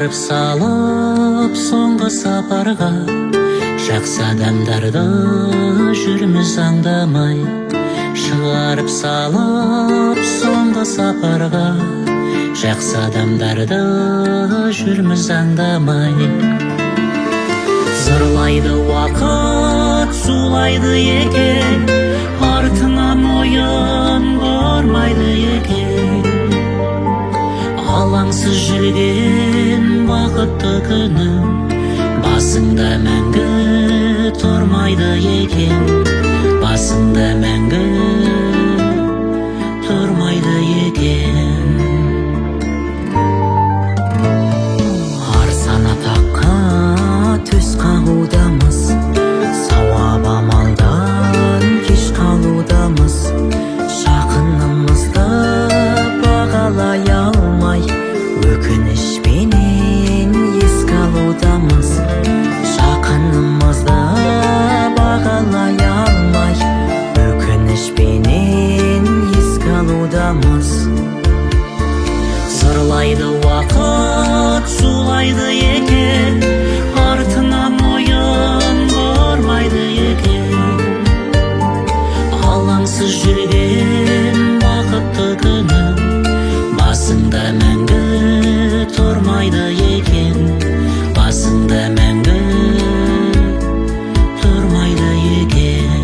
шығарып салып соңғы сапарға, жақсы адамдарды жүрміз аңдамай. Шығарып салып соңғы сапарға, жақсы адамдарды жүрміз аңдамай. Зырлайды уақыт, сулайды екен, артынан ойын бармайды екен. Алаңсыз жүрген бақытты күнім, басыңда мәңгі тұрмайды екен. Басыңда мәңгі тұрмайды екен. Арсана таққа төс қағудамыз, сауап амалдан кеш қалудамыз. Жақынымызды бағалай алмай, өкінішпенен еске алудамыз. Жақынымызды бағалай алмай, өкінішпенен еске алудамыз. Зырлайды уақыт, сулайды екен, артынан ойын бармайды екен. Алаңсыз жүрген бақытты күнім, басыңда мәңгі тұрмайды екен. Басыңда мәңгі тұрмайды екен.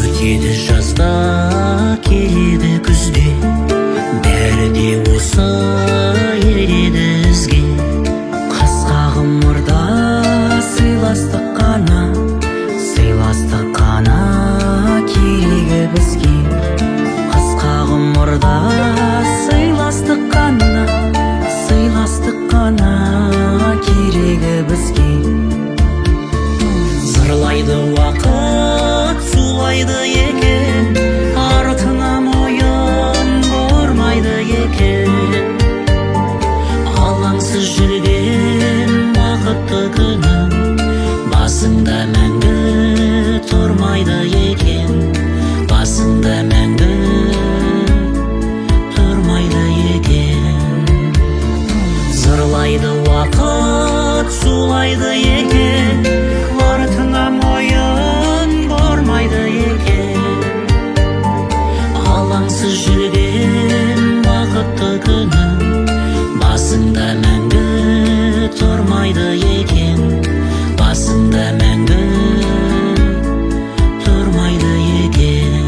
Өтеді жазда, келеді күзде, бәрі де осы ереді ізге. Қысқа ғұмырда сыйластық қана, сыйластық қана керегі бізге. Қысқа ғұмырда сыйластық қана, сыйластық қана керегі бізге. Зырлайды уақыт, сулайды екен, артынан ойын бармайды екен. Алаңсыз жүрген бақытты күнім, басыңда мәңгі тұрмайды екен. Басыңда мәңгі тұрмайды екен. Зырлайды уақыт, сулайды екен, артынан ойын бармайды екен. Алаңсыз жүрген бақытты күнім, басыңда мәңгі тұрмайды екен. Басыңда мәңгі тұрмайды екен.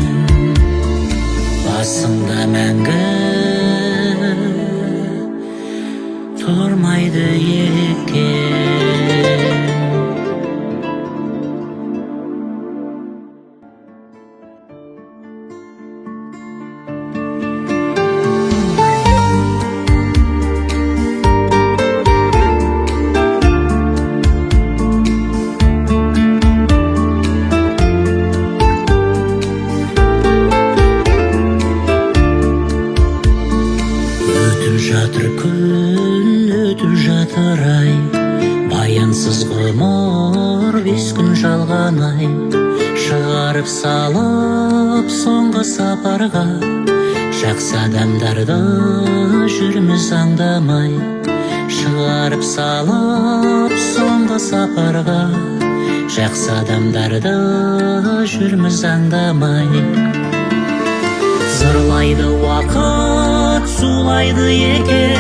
Басыңда мәңгі тұрмайды екен. Өтіп жатыр күн, өтіп жатыр ай, баянсыз ғұмыр 5 күн жалған ай. Шығарып салып соңғы сапарға, жақсы адамдарды жүрміз аңдамай. Шығарып салып соңғы сапарға, жақсы адамдарды жүрміз аңдамай. Зырлайды уақыт, сулайды екен,